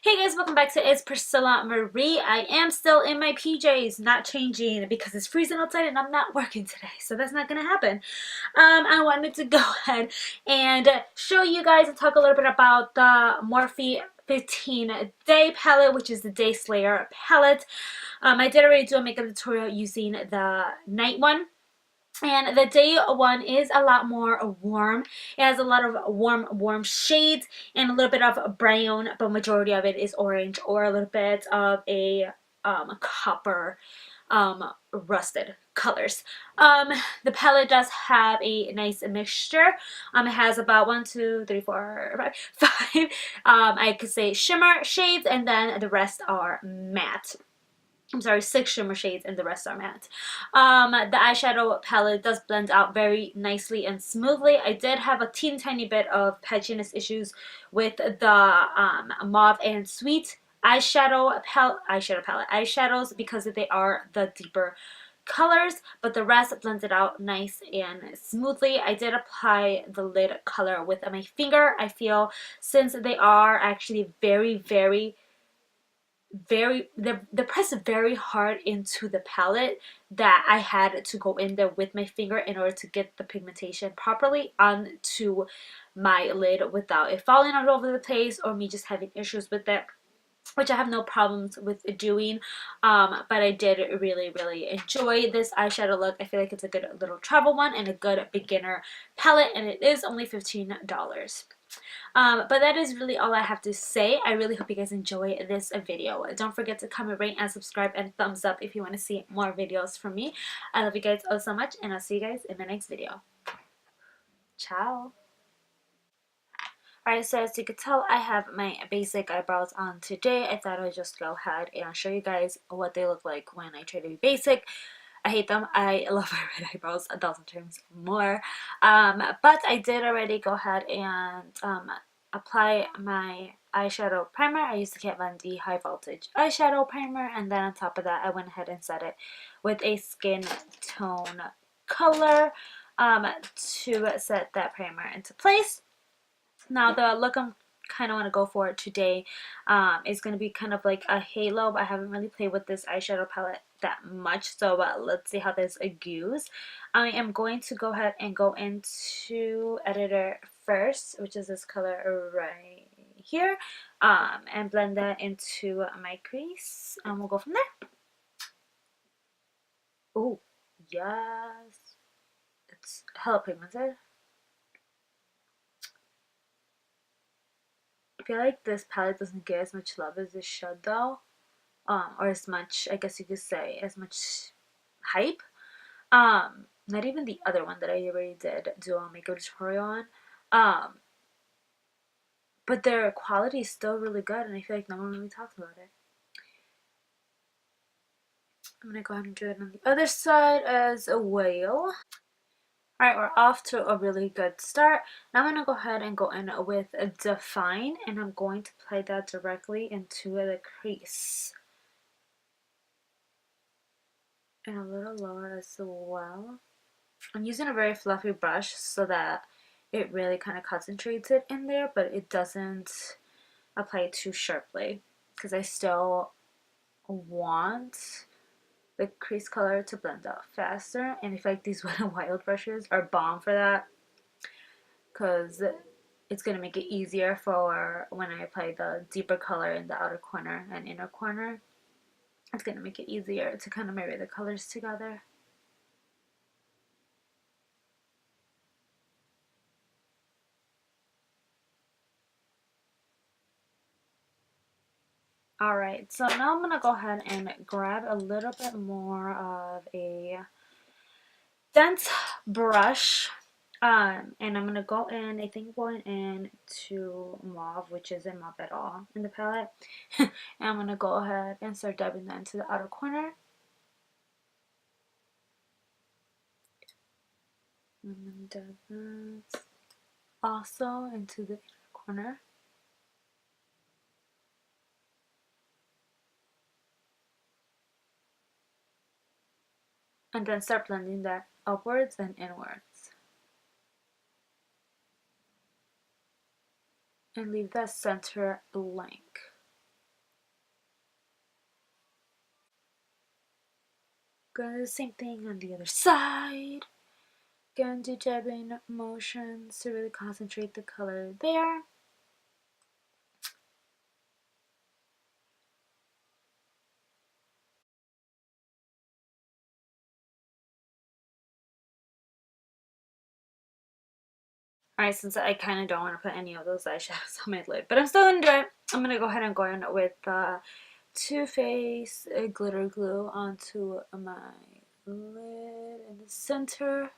Hey guys, welcome back to It's Priscilla Marie. I am still in my PJs, not changing because it's freezing outside and I'm not working today, so that's not gonna happen. I wanted to go ahead and show you guys and talk a little bit about the Morphe 15-day palette, which is the Day Slayer palette. I did already do a makeup tutorial using the night one. And the day one is a lot more warm. It has a lot of warm shades and a little bit of brown, but majority of it is orange or a little bit of a copper rusted colors. The palette does have a nice mixture. It has about 1, 2, 3, 4, 5, 5 I could say shimmer shades, and then the rest are matte. I'm sorry, 6 shimmer shades and the rest are matte. The eyeshadow palette does blend out very nicely and smoothly. I did have a teeny tiny bit of patchiness issues with the mauve and sweet eyeshadows because they are the deeper colors, but the rest blended out nice and smoothly. I did apply the lid color with my finger. I feel since they are actually they're pressed very hard into the palette, that I had to go in there with my finger in order to get the pigmentation properly onto my lid without it falling all over the place or me just having issues with it, which I have no problems with doing. But I did really enjoy this eyeshadow look. I feel like it's a good little travel one and a good beginner palette, and it is only $15. But that is really all I have to say. I really hope you guys enjoy this video. Don't forget to comment, rate, and subscribe, and thumbs up if you want to see more videos from me. I love you guys all so much, and I'll see you guys in the next video. Ciao! Alright, so as you can tell, I have my basic eyebrows on today. I thought I'd just go ahead and show you guys what they look like when I try to be basic. I hate them. I love my red eyebrows 1,000 times more. But I did already go ahead and apply my eyeshadow primer. I used the Kat Von D High Voltage eyeshadow primer, and then on top of that I went ahead and set it with a skin tone color to set that primer into place. Now the look I'm kind of want to go for today is going to be kind of like a halo, but I haven't really played with this eyeshadow palette that much, so let's see how this goes. I am going to go ahead and go into editor first, which is this color right here, and blend that into my crease, and we'll go from there. Oh yes, it's hella pigmented. I feel like this palette doesn't get as much love as it should though, or as much, I guess you could say, as much hype. Not even the other one that I already did do a makeup tutorial on. But their quality is still really good, and I feel like no one really talks about it. I'm gonna go ahead and do it on the other side as well. Alright, we're off to a really good start. Now I'm going to go ahead and go in with Define, and I'm going to apply that directly into the crease. And a little lower as well. I'm using a very fluffy brush so that it really kind of concentrates it in there, but it doesn't apply too sharply because I still want the crease color to blend out faster, and I feel like these Wet n Wild brushes are bomb for that because it's going to make it easier for when I apply the deeper color in the outer corner and inner corner. It's going to make it easier to kind of marry the colors together. Alright, so now I'm going to go ahead and grab a little bit more of a dense brush, and I'm going to go in, I think going into Mauve, which isn't Mauve at all in the palette, and I'm going to go ahead and start dabbing that into the outer corner. And then dab that also into the inner corner. And then start blending that upwards and inwards. And leave that center blank. Gonna do the same thing on the other side. Gonna do dabbing motions to really concentrate the color there. Alright, since I kind of don't want to put any of those eyeshadows on my lid, but I'm still gonna do it. I'm gonna go ahead and go in with Too Faced glitter glue onto my lid in the center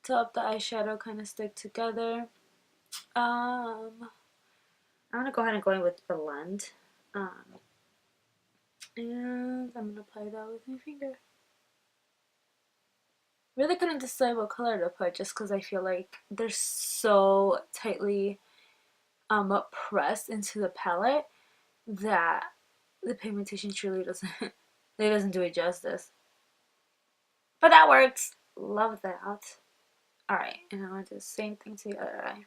to help the eyeshadow kind of stick together. I'm gonna go ahead and go in with Blend, and I'm gonna apply that with my finger. Really couldn't decide what color to put just because I feel like they're so tightly pressed into the palette that the pigmentation truly doesn't it doesn't do it justice. But that works. Love that. Alright, and I'm gonna do the same thing to the other eye.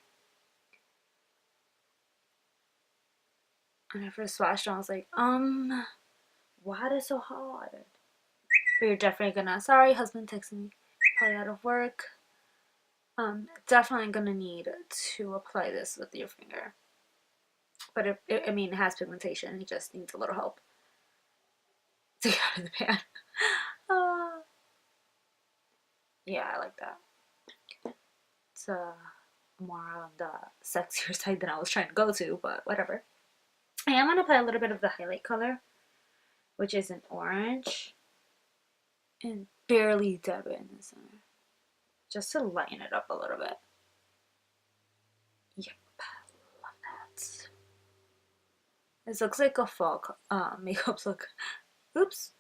And I first swatched on, I was like, why is it so hard? But you're definitely gonna, sorry, husband texted me, probably out of work. Definitely gonna need to apply this with your finger. But I mean, it has pigmentation, it just needs a little help to get out of the pan. Yeah, I like that. It's more on the sexier side than I was trying to go to, but whatever. I am going to apply a little bit of the highlight color, which is an orange, and barely dab it in the center, just to lighten it up a little bit. Yep, love that. This looks like a fall makeup look. Oops.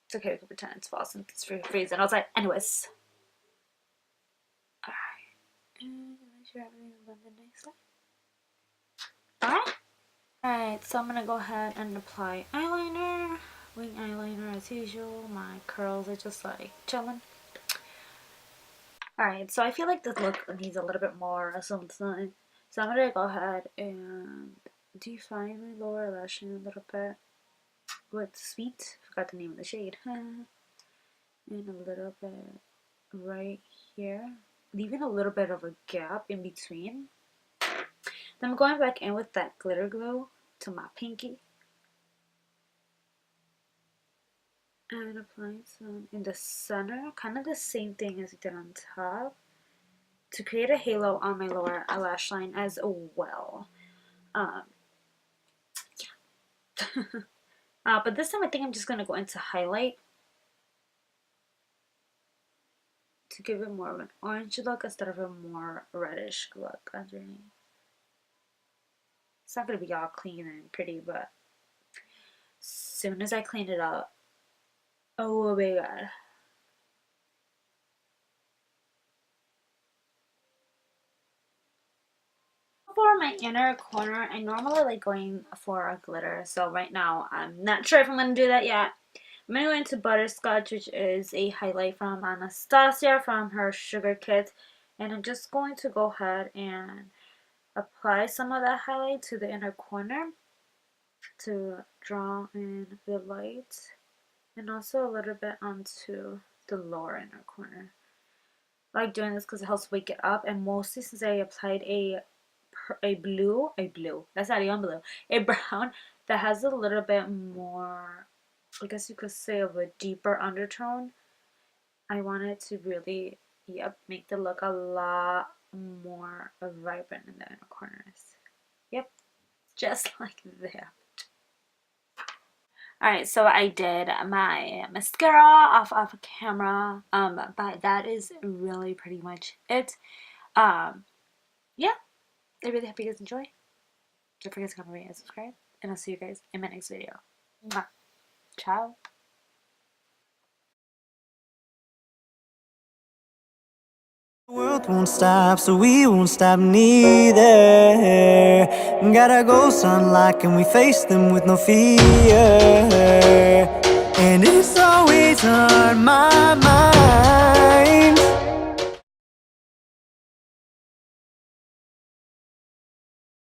It's okay, we can pretend it's fall since it's freezing outside. Anyways. Alright. And make sure everything blended nicely. Alright. Alright, so I'm gonna go ahead and apply eyeliner. Wing eyeliner as usual. My curls are just like chilling. Alright, so I feel like this look needs a little bit more or something. So I'm gonna go ahead and define my lower lash line a little bit with Sweet. Forgot the name of the shade. And a little bit right here. Leaving a little bit of a gap in between. Then I'm going back in with that glitter glue to my pinky. And applying some in the center, kind of the same thing as we did on top, to create a halo on my lower lash line as well. Yeah. But this time I think I'm just going to go into highlight to give it more of an orange look instead of a more reddish look underneath. It's not going to be all clean and pretty, but as soon as I clean it up, oh my god. For my inner corner, I normally like going for a glitter, so right now I'm not sure if I'm going to do that yet. I'm going to go into Butterscotch, which is a highlight from Anastasia from her Sugar Kit, and I'm just going to go ahead and apply some of that highlight to the inner corner to draw in the light, and also a little bit onto the lower inner corner. I like doing this because it helps wake it up, and mostly since I applied a blue, that's not even blue, a brown that has a little bit more, I guess you could say, of a deeper undertone. I wanted to really, yep, make the look a lot more vibrant in the inner corners. Yep, just like that. Alright, so I did my mascara off camera, but that is really pretty much it. Yeah, I really hope you guys enjoy. Don't forget to comment, rate, and subscribe, and I'll see you guys in my next video. Mwah. Ciao. The world won't stop, so we won't stop neither. Gotta go sunlight, and we face them with no fear. And it's always on my mind.